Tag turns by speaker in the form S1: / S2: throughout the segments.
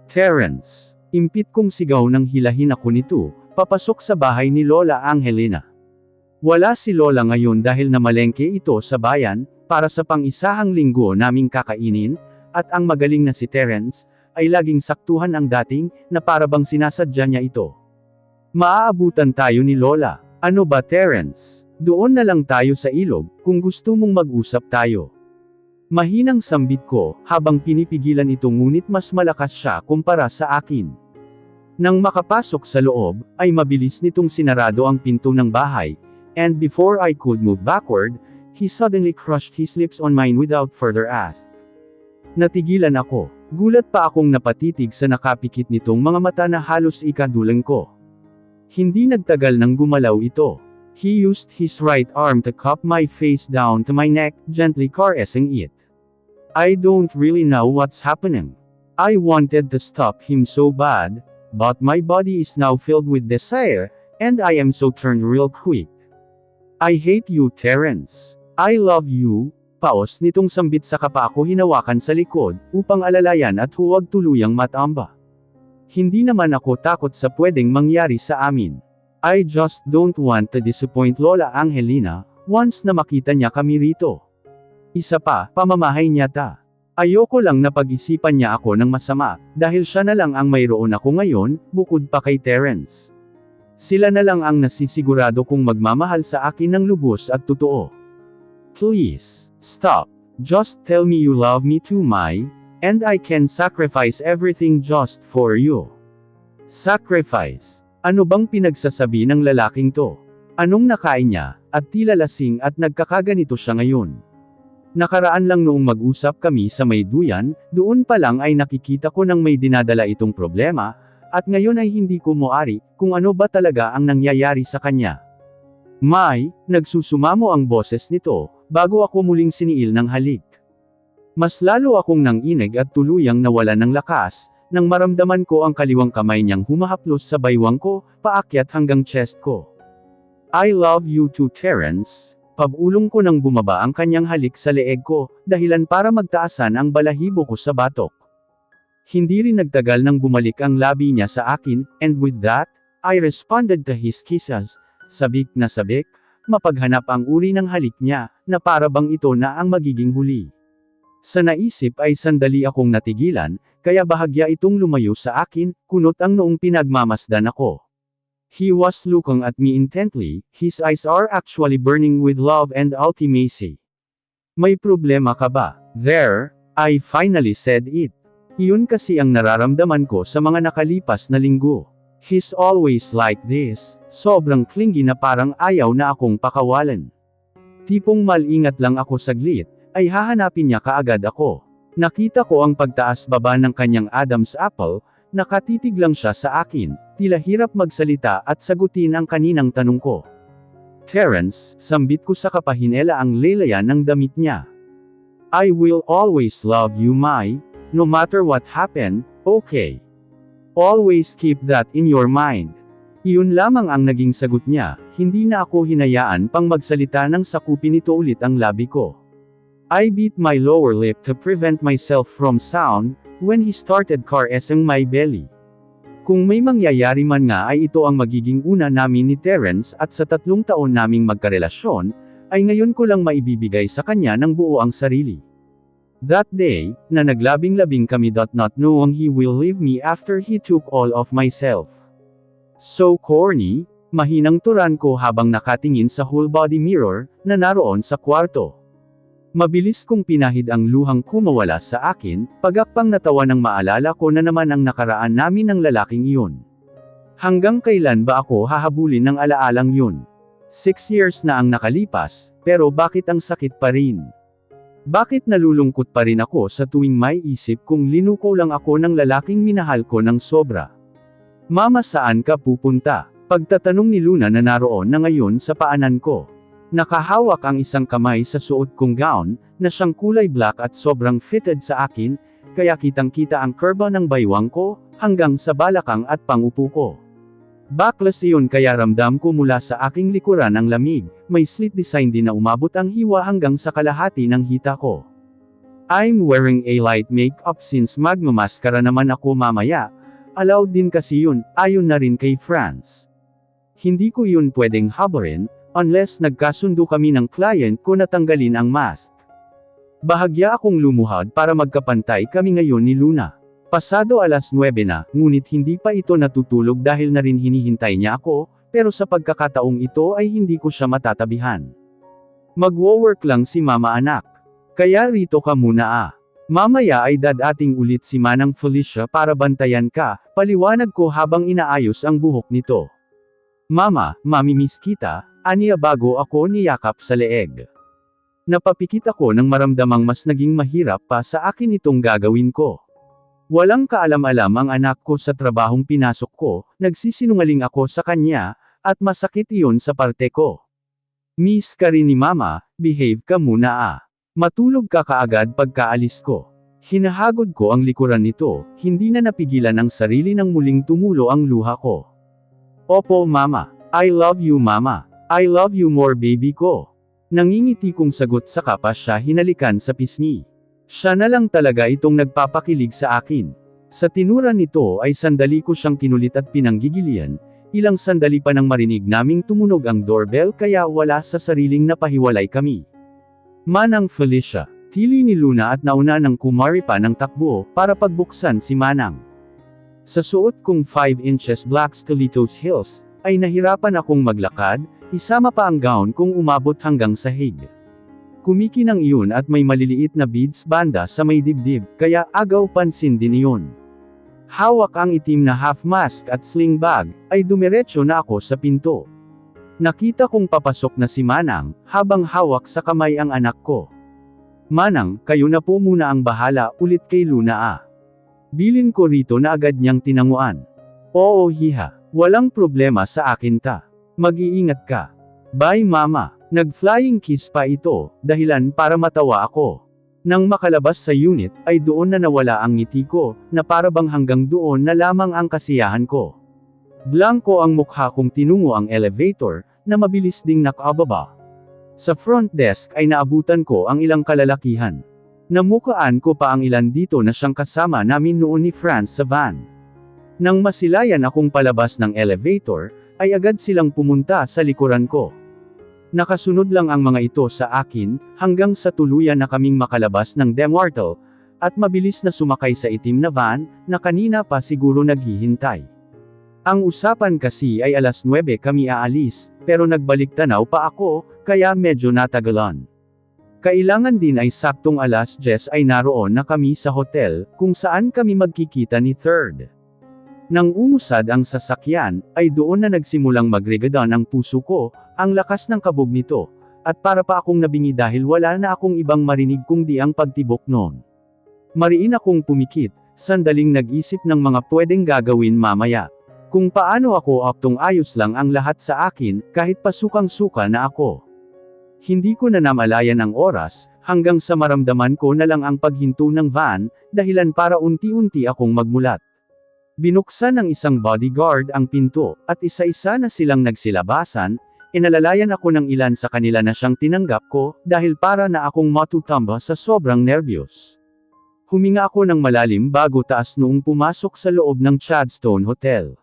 S1: Terence. Impit kong sigaw nang hilahin ako nito, papasok sa bahay ni Lola Angelina. Wala si Lola ngayon dahil namalengke ito sa bayan, para sa pang-isahang linggo naming kakainin, at ang magaling na si Terence, ay laging saktuhan ang dating, na parabang sinasadya niya ito. Maaabutan tayo ni Lola. Ano ba Terence? Doon na lang tayo sa ilog, kung gusto mong mag-usap tayo. Mahinang sambit ko, habang pinipigilan ito ngunit mas malakas siya kumpara sa akin. Nang makapasok sa loob, ay mabilis nitong sinarado ang pinto ng bahay, and before I could move backward, he suddenly crushed his lips on mine without further ask. Natigilan ako. Gulat pa akong napatitig sa nakapikit nitong mga mata na halos ikadulang ko. Hindi nagtagal nang gumalaw ito. He used his right arm to cup my face down to my neck, gently caressing it. I don't really know what's happening. I wanted to stop him so bad, but my body is now filled with desire, and I am so turned real quick. I hate you Terence. I love you. Paos nitong sambit sa kapa ako hinawakan sa likod, upang alalayan at huwag tuluyang matamba. Hindi naman ako takot sa pwedeng mangyari sa amin. I just don't want to disappoint Lola Angelina, once na makita niya kami rito. Isa pa, pamamahay niya ta. Ayoko lang na pag-isipan niya ako ng masama, dahil siya na lang ang mayroon ako ngayon, bukod pa kay Terence. Sila na lang ang nasisigurado kong magmamahal sa akin ng lubos at totoo. Please, stop. Just tell me you love me too, Mai, and I can sacrifice everything just for you. Sacrifice. Ano bang pinagsasabi ng lalaking to? Anong nakain niya, at tila lasing at nagkakaganito siya ngayon? Nakaraan lang noong mag-usap kami sa may duyan, doon pa lang ay nakikita ko nang may dinadala itong problema, at ngayon ay hindi ko moari, kung ano ba talaga ang nangyayari sa kanya. Mai, nagsusumamo ang boses nito, bago ako muling siniil ng halik. Mas lalo akong nanginig at tuluyang nawalan ng lakas, nang maramdaman ko ang kaliwang kamay niyang humahaplos sa baywang ko, paakyat hanggang chest ko. I love you too Terence. Pabulong ko nang bumaba ang kanyang halik sa leeg ko, dahilan para magtaasan ang balahibo ko sa batok. Hindi rin nagtagal nang bumalik ang labi niya sa akin, and with that, I responded to his kisses, sabik na sabik, mapaghanap ang uri ng halik niya, na para bang ito na ang magiging huli. Sa naisip ay sandali akong natigilan, kaya bahagya itong lumayo sa akin, kunot ang noong pinagmamasdan ako. He was looking at me intently, his eyes are actually burning with love and ultimacy. May problema ka ba? There, I finally said it. Iyon kasi ang nararamdaman ko sa mga nakalipas na linggo. He's always like this, sobrang clingy na parang ayaw na akong pakawalan. Tipong malingat lang ako saglit, ay hahanapin niya kaagad ako. Nakita ko ang pagtaas-baba ng kanyang Adam's apple, nakatitig lang siya sa akin, tila hirap magsalita at sagutin ang kaninang tanong ko. Terence, sambit ko sa kapahinela ang lelayan ng damit niya. I will always love you Mai, no matter what happen, okay? Always keep that in your mind. Iyon lamang ang naging sagot niya, hindi na ako hinayaan pang magsalita nang sakupin ito ulit ang labi ko. I bit my lower lip to prevent myself from sound, when he started caressing my belly. Kung may mangyayari man nga ay ito ang magiging una namin ni Terence at sa 3 taon naming magkarelasyon, ay ngayon ko lang maibibigay sa kanya ng buo ang sarili. That day, na naglabing-labing kami not knowing he will leave me after he took all of myself. So corny, mahinang turan ko habang nakatingin sa whole body mirror, na naroon sa kwarto. Mabilis kong pinahid ang luhang kumawala sa akin, pagakpang natawa nang maalala ko na naman ang nakaraan namin ng lalaking iyon. Hanggang kailan ba ako hahabulin ng alaalang yun? 6 years na ang nakalipas, pero bakit ang sakit pa rin? Bakit nalulungkot pa rin ako sa tuwing may isip kung linuko lang ako ng lalaking minahal ko ng sobra? Mama, saan ka pupunta? Pagtatanong ni Luna na naroon na ngayon sa paanan ko. Nakahawak ang isang kamay sa suot kong gown, na siyang kulay black at sobrang fitted sa akin, kaya kitang-kita ang kurba ng baywang ko, hanggang sa balakang at pangupo ko. Backless iyon kaya ramdam ko mula sa aking likuran ang lamig, may slit design din na umabot ang hiwa hanggang sa kalahati ng hita ko. I'm wearing a light makeup since magmamaskara naman ako mamaya. Allowed din kasi yun, ayon na rin kay Franz. Hindi ko yun pwedeng habarin, unless nagkasundo kami ng client ko na tanggalin ang mask. Bahagya akong lumuhad para magkapantay kami ngayon ni Luna. Pasado 9:00 na, ngunit hindi pa ito natutulog dahil na rin hinihintay niya ako, pero sa pagkakataong ito ay hindi ko siya matatabihan. Magwo-work lang si mama anak. Kaya rito ka muna. Mamaya ay dadating ulit si Manang Felicia para bantayan ka, paliwanag ko habang inaayos ang buhok nito. Mama, mamimiss kita, aniya bago ako niyakap sa leeg. Napapikit ako nang maramdamang mas naging mahirap pa sa akin itong gagawin ko. Walang kaalam-alam ang anak ko sa trabahong pinasok ko, nagsisinungaling ako sa kanya, at masakit iyon sa parte ko. Miss ka rin ni mama, behave ka muna. Matulog ka kaagad pagkaalis ko. Hinahagod ko ang likuran nito, hindi na napigilan ang sarili nang muling tumulo ang luha ko. Opo mama, I love you mama, I love you more baby ko. Nangingiti kong sagot saka pa siya hinalikan sa pisngi. Siya na lang talaga itong nagpapakilig sa akin. Sa tinura nito ay sandali ko siyang kinulit at pinanggigilian, ilang sandali pa nang marinig naming tumunog ang doorbell kaya wala sa sariling napahiwalay kami. Manang Felicia, tili ni Luna at nauna ng kumari pa ng takbo para pagbuksan si Manang. Sa suot kong 5 inches black stilettos heels, ay nahirapan akong maglakad, isama pa ang gown kong umabot hanggang sahig. Kumikinang iyon at may maliliit na beads banda sa may dibdib, kaya agaw pansin din iyon. Hawak ang itim na half mask at sling bag, ay dumiretso na ako sa pinto. Nakita kong papasok na si Manang, habang hawak sa kamay ang anak ko. Manang, kayo na po muna ang bahala ulit kay Luna. Bilin ko rito na agad niyang tinanguan. Oo hiha, walang problema sa akin ta. Mag-iingat ka. Bye mama. Nag-flying kiss pa ito, dahilan para matawa ako. Nang makalabas sa unit, ay doon na nawala ang ngiti ko, na para bang hanggang doon na lamang ang kasiyahan ko. Blanko ang mukha kong tinungo ang elevator, na mabilis ding nakababa. Sa front desk ay naabutan ko ang ilang kalalakihan. Namukaan ko pa ang ilan dito na siyang kasama namin noon ni Franz sa van. Nang masilayan akong palabas ng elevator, ay agad silang pumunta sa likuran ko. Nakasunod lang ang mga ito sa akin, hanggang sa tuluyan na kaming makalabas ng Demortel, at mabilis na sumakay sa itim na van, na kanina pa siguro naghihintay. Ang usapan kasi ay 9:00 kami aalis, pero nagbalik tanaw pa ako, kaya medyo natagalan. Kailangan din ay saktong 10:00 ay naroon na kami sa hotel, kung saan kami magkikita ni Third. Nang umusad ang sasakyan, ay doon na nagsimulang magregadan ang puso ko, ang lakas ng kabog nito, at para pa akong nabingi dahil wala na akong ibang marinig kundi ang pagtibok noon. Mariin akong pumikit, sandaling nag-isip ng mga pwedeng gagawin mamaya. Kung paano ako aktong ayos lang ang lahat sa akin, kahit pasukang-suka na ako. Hindi ko na namalayan ang oras, hanggang sa maramdaman ko na lang ang paghinto ng van, dahilan para unti-unti akong magmulat. Binuksan ng isang bodyguard ang pinto, at isa-isa na silang nagsilabasan, inalalayan ako ng ilan sa kanila na siyang tinanggap ko, dahil para na akong matutamba sa sobrang nervyos. Huminga ako ng malalim bago taas noong pumasok sa loob ng Chadstone Hotel.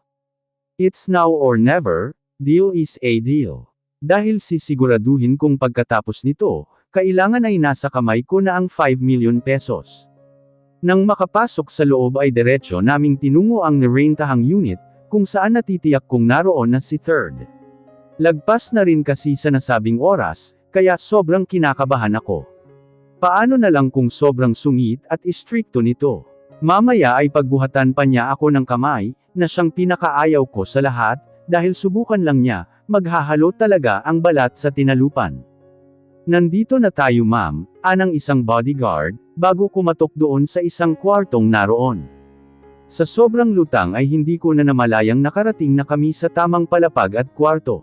S1: It's now or never, deal is a deal. Dahil sisiguraduhin kong pagkatapos nito, kailangan ay nasa kamay ko na ang 5 million pesos. Nang makapasok sa loob ay diretsyo naming tinungo ang nirentahang unit, kung saan natitiyak kong naroon na si Third. Lagpas na rin kasi sa nasabing oras, kaya sobrang kinakabahan ako. Paano na lang kung sobrang sungit at istrikto nito? Mamaya ay pagbuhatan pa niya ako ng kamay, na siyang pinakaayaw ko sa lahat, dahil subukan lang niya, maghahalo talaga ang balat sa tinalupan. Nandito na tayo ma'am, anang isang bodyguard, bago kumatok doon sa isang kwartong naroon. Sa sobrang lutang ay hindi ko na namalayang nakarating na kami sa tamang palapag at kwarto.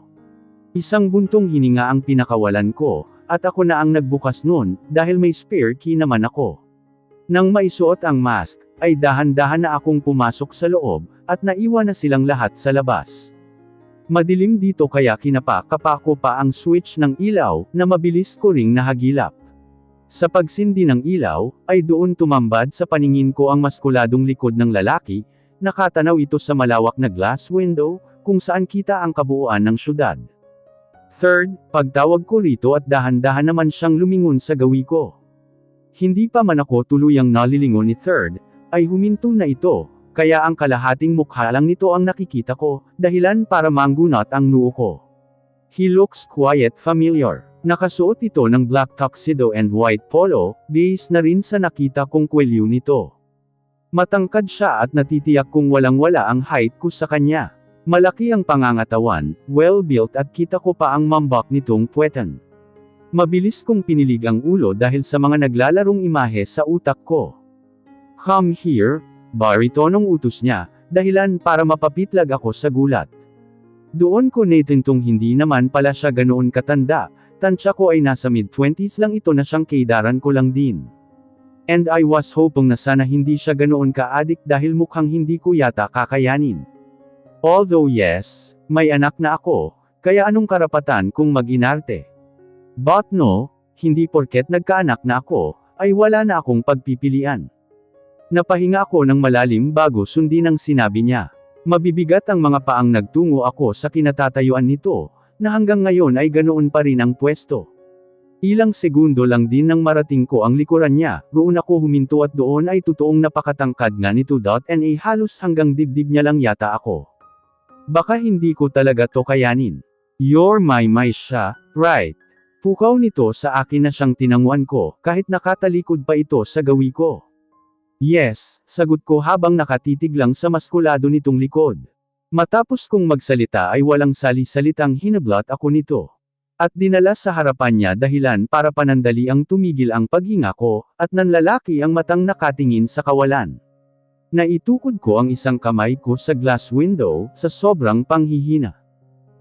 S1: Isang buntong hininga ang pinakawalan ko, at ako na ang nagbukas noon, dahil may spare key naman ako. Nang maisuot ang mask, ay dahan-dahan na akong pumasok sa loob, at naiwan na silang lahat sa labas. Madilim dito kaya kinapa-kapa ko pa ang switch ng ilaw, na mabilis ko ring nahagilap. Sa pagsindi ng ilaw, ay doon tumambad sa paningin ko ang maskuladong likod ng lalaki, nakatanaw ito sa malawak na glass window, kung saan kita ang kabuuan ng syudad. Third, pagtawag ko rito at dahan-dahan naman siyang lumingon sa gawi ko. Hindi pa man ako tuluyang nalilingon ni Third, ay huminto na ito, kaya ang kalahating mukha lang nito ang nakikita ko, dahilan para manggunat ang noo ko. He looks quite familiar. Nakasuot ito ng black tuxedo and white polo, base na rin sa nakita kong kwelyo nito. Matangkad siya at natitiyak kong walang-wala ang height ko sa kanya. Malaki ang pangangatawan, well-built at kita ko pa ang mambak nitong puwetan. Mabilis kong pinilig ang ulo dahil sa mga naglalarong imahe sa utak ko. Come here, baritonong utos niya, dahilan para mapapitlag ako sa gulat. Doon ko natintong hindi naman pala siya ganoon katanda, tansya ko ay nasa mid-20s lang ito na siyang kaidaran ko lang din. And I was hoping na sana hindi siya ganoon ka-addict dahil mukhang hindi ko yata kakayanin. Although yes, may anak na ako, kaya anong karapatan kung mag-inarte? But no, hindi porket nagkaanak na ako, ay wala na akong pagpipilian. Napahinga ako ng malalim bago sundin ang sinabi niya. Mabibigat ang mga paang nagtungo ako sa kinatatayuan nito, na hanggang ngayon ay ganoon pa rin ang pwesto. Ilang segundo lang din nang marating ko ang likuran niya, roon ako huminto at doon ay totoong napakatangkad nga nito. Na halos hanggang dibdib niya lang yata ako. Baka hindi ko talaga to kayanin. You're my siya, right? Pukaw nito sa akin na siyang tinanguan ko, kahit nakatalikod pa ito sa gawi ko. Yes, sagot ko habang nakatitig lang sa maskulado nitong likod. Matapos kong magsalita ay walang sali-salitang hinablot ako nito. At dinala sa harapan niya dahilan para panandali ang tumigil ang paghinga ko, at nanlalaki ang matang nakatingin sa kawalan. Naitukod ko ang isang kamay ko sa glass window, sa sobrang panghihina.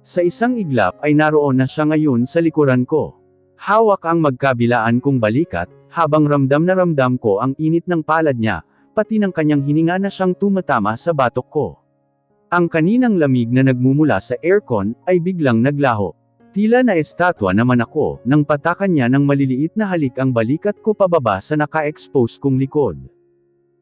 S1: Sa isang iglap ay naroon na siya ngayon sa likuran ko. Hawak ang magkabilaan kong balikat, habang ramdam na ramdam ko ang init ng palad niya, pati ng kanyang hininga na siyang tumatama sa batok ko. Ang kaninang lamig na nagmumula sa aircon, ay biglang naglaho. Tila na estatwa naman ako, nang patakan niya ng maliliit na halik ang balikat ko pababa sa naka-expose kong likod.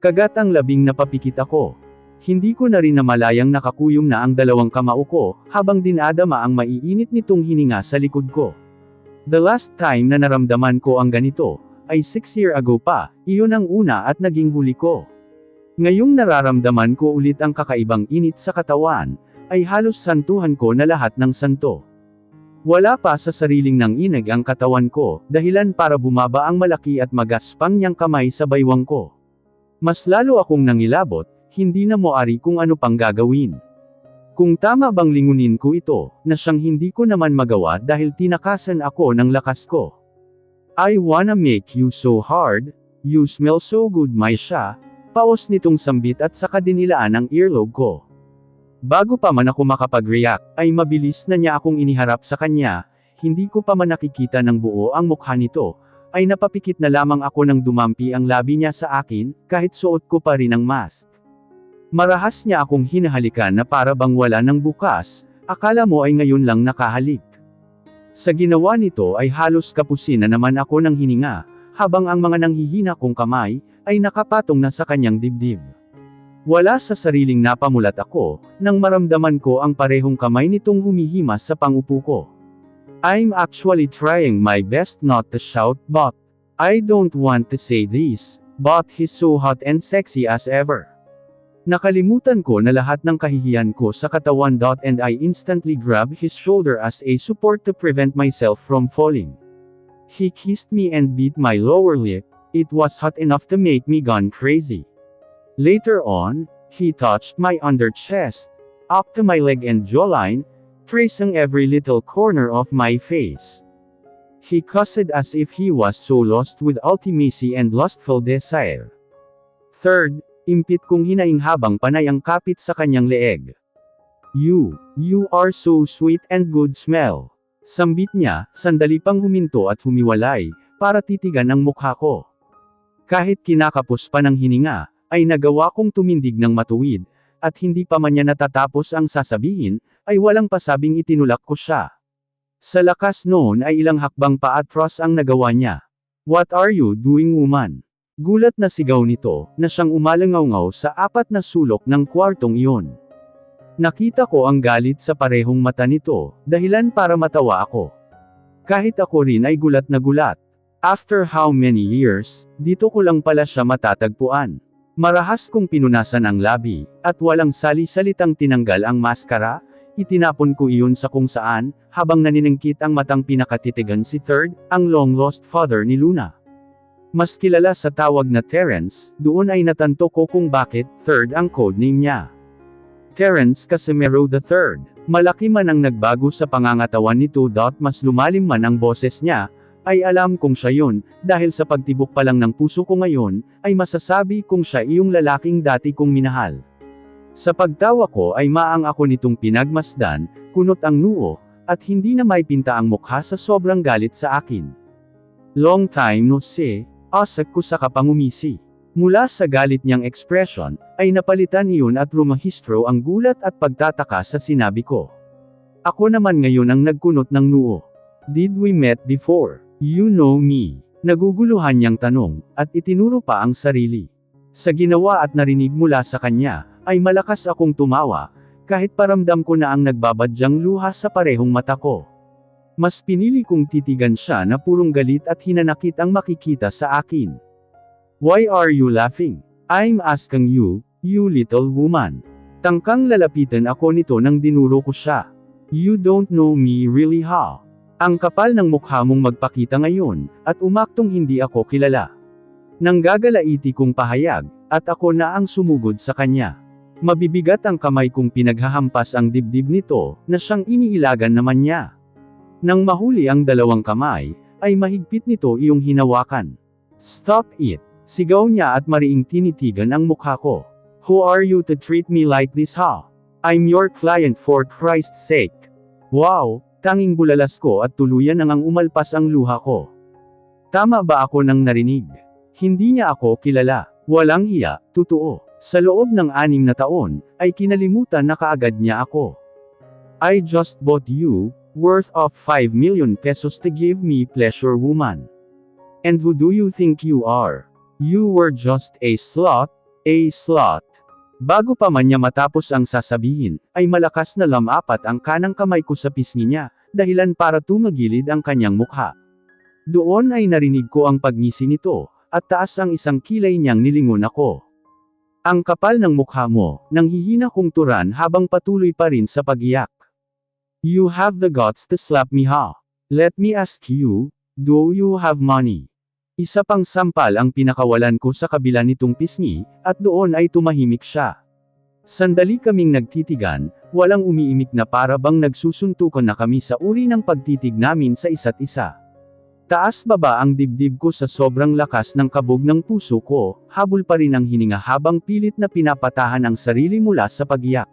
S1: Kagat ang labing napapikit ako. Hindi ko na rin namalayang nakakuyom na ang dalawang kamao ko, habang dinadama ang maiinit nitong hininga sa likod ko. The last time na naramdaman ko ang ganito, ay 6 years ago pa, iyon ang una at naging huli ko. Ngayong nararamdaman ko ulit ang kakaibang init sa katawan, ay halos santuhan ko na lahat ng santo. Wala pa sa sariling nanginag ang katawan ko, dahilan para bumaba ang malaki at magaspang niyang kamay sa baywang ko. Mas lalo akong nangilabot, hindi na moari kung ano pang gagawin. Kung tama bang lingunin ko ito, na siyang hindi ko naman magawa dahil tinakasan ako ng lakas ko. I wanna make you so hard, you smell so good siya, paos nitong sambit at saka dinilaan ang earlobe ko. Bago pa man ako makapag-react, ay mabilis na niya akong iniharap sa kanya, hindi ko pa man nakikita ng buo ang mukha nito, ay napapikit na lamang ako nang dumampi ang labi niya sa akin, kahit suot ko pa rin ang mask. Marahas niya akong hinahalikan na para bang wala nang bukas, akala mo ay ngayon lang nakahalik. Sa ginawa nito ay halos kapusin na naman ako ng hininga, habang ang mga nanghihina kong kamay, ay nakapatong na sa kanyang dibdib. Wala sa sariling napamulat ako, nang maramdaman ko ang parehong kamay nitong humihimas sa pangupo ko. I'm actually trying my best not to shout, but I don't want to say this, but he's so hot and sexy as ever. Nakalimutan ko na lahat ng kahihiyan ko sa katawan. And I instantly grabbed his shoulder as a support to prevent myself from falling. He kissed me and bit my lower lip. It was hot enough to make me gone crazy. Later on, he touched my under chest, up to my leg and jawline, tracing every little corner of my face. He cussed as if he was so lost with ultimacy and lustful desire. Third, impit kong hinaing habang panay ang kapit sa kanyang leeg. You are so sweet and good smell. Sambit niya, sandali pang huminto at humiwalay, para titigan ang mukha ko. Kahit kinakapos pa ng hininga, ay nagawa kong tumindig ng matuwid, at hindi pa man niya natatapos ang sasabihin, ay walang pasabing itinulak ko siya. Sa lakas noon ay ilang hakbang paatras ang nagawa niya. What are you doing, woman? Gulat na sigaw nito, na siyang umalangaw-ngaw sa apat na sulok ng kwartong iyon. Nakita ko ang galit sa parehong mata nito, dahilan para matawa ako. Kahit ako rin ay gulat na gulat. After how many years, dito ko lang pala siya matatagpuan. Marahas kong pinunasan ang labi, at walang sali-salitang tinanggal ang maskara, itinapon ko iyon sa kung saan, habang naniningkit ang matang pinakatitigan si Third, ang long-lost father ni Luna. Mas kilala sa tawag na Terence, doon ay natanto ko kung bakit Third ang codename niya. Terence Casimiro III. Malaki man ang nagbago sa pangangatawan nito. Mas lumalim man ang boses niya, ay alam kong siya yun, dahil sa pagtibok pa lang ng puso ko ngayon, ay masasabi kong siya iyong lalaking dati kong minahal. Sa pagtawa ko ay maang ako nitong pinagmasdan, kunot ang noo, at hindi na may pinta ang mukha sa sobrang galit sa akin. Long time no see, asak ko sa kapangumisi. Mula sa galit niyang ekspresyon, ay napalitan iyon at rumahistro ang gulat at pagtataka sa sinabi ko. Ako naman ngayon ang nagkunot ng noo. Did we met before? You know me. Naguguluhan niyang tanong, at itinuro pa ang sarili. Sa ginawa at narinig mula sa kanya, ay malakas akong tumawa, kahit paramdam ko na ang nagbabadyang luha sa parehong mata ko. Mas pinili kong titigan siya na purong galit at hinanakit ang makikita sa akin. Why are you laughing? I'm asking you, you little woman. Tangkang lalapitan ako nito nang dinuro ko siya. You don't know me really, ha? Ang kapal ng mukha mong magpakita ngayon, at umaktong hindi ako kilala. Nanggagalaiti kong pahayag, at ako na ang sumugod sa kanya. Mabibigat ang kamay kong pinaghahampas ang dibdib nito, na siyang iniilagan naman niya. Nang mahuli ang dalawang kamay, ay mahigpit nito iyong hinawakan. Stop it! Sigaw niya at mariing tinitigan ang mukha ko. Who are you to treat me like this, ha? I'm your client for Christ's sake. Wow! Tanging bulalas ko at tuluyan nang umalpas ang luha ko. Tama ba ako nang narinig? Hindi niya ako kilala. Walang hiya, totoo. Sa loob ng 6 na taon, ay kinalimutan na kaagad niya ako. I just bought you, worth of 5 million pesos to give me pleasure, woman. And who do you think you are? You were just a slut, a slut. Bago pa man niya matapos ang sasabihin, ay malakas na lamapat ang kanang kamay ko sa pisngi niya, dahilan para tumagilid ang kanyang mukha. Doon ay narinig ko ang pagngisi nito, at taas ang isang kilay niyang nilingon ako. Ang kapal ng mukha mo, nang hihina kong turan habang patuloy pa rin sa pagiyak. You have the guts to slap me, ha? Let me ask you, do you have money? Isa pang sampal ang pinakawalan ko sa kabila nitong pisngi, at doon ay tumahimik siya. Sandali kaming nagtitigan, walang umiimik na para bang nagsusuntukan na kami sa uri ng pagtitig namin sa isa't isa. Taas baba ang dibdib ko sa sobrang lakas ng kabog ng puso ko, habol pa rin ang hininga habang pilit na pinapatahan ang sarili mula sa pagiyak.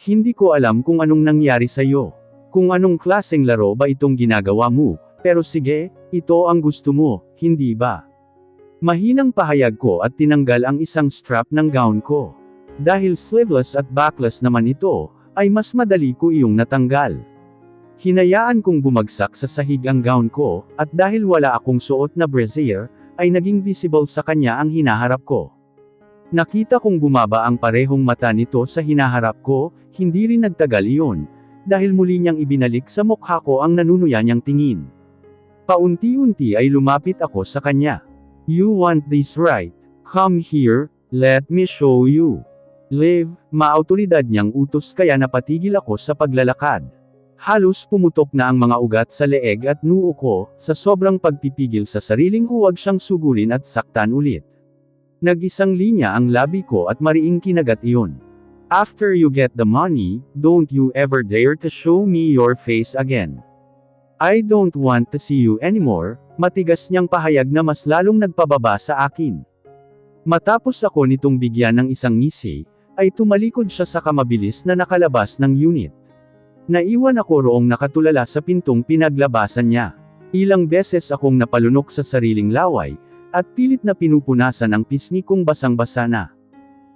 S1: Hindi ko alam kung anong nangyari sa'yo. Kung anong klaseng laro ba itong ginagawa mo, pero sige, ito ang gusto mo, hindi ba? Mahinang pahayag ko at tinanggal ang isang strap ng gown ko. Dahil sleeveless at backless naman ito, ay mas madali ko iyong natanggal. Hinayaan kong bumagsak sa sahig ang gown ko, at dahil wala akong suot na brassiere, ay naging visible sa kanya ang hinaharap ko. Nakita kong bumaba ang parehong mata nito sa hinaharap ko, hindi rin nagtagal iyon, dahil muli niyang ibinalik sa mukha ko ang nanunuya niyang tingin. Paunti-unti ay lumapit ako sa kanya. You want this, right? Come here, let me show you. Liv, maautoridad niyang utos kaya napatigil ako sa paglalakad. Halos pumutok na ang mga ugat sa leeg at noo ko, sa sobrang pagpipigil sa sariling huwag siyang sugulin at saktan ulit. Nag-isang linya ang labi ko at mariing kinagat iyon. After you get the money, don't you ever dare to show me your face again. I don't want to see you anymore, matigas niyang pahayag na mas lalong nagpababa sa akin. Matapos ako nitong bigyan ng isang ngisi, ay tumalikod siya sa kamabilis na nakalabas ng unit. Naiwan ako roong nakatulala sa pintong pinaglabasan niya. Ilang beses akong napalunok sa sariling laway, at pilit na pinupunasan ang pisngi kong basang-basa na.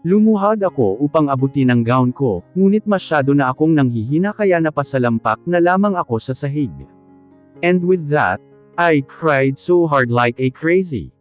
S1: Lumuhad ako upang abutin ang gown ko, ngunit masyado na akong nanghihina kaya napasalampak na lamang ako sa sahig. And with that, I cried so hard like a crazy.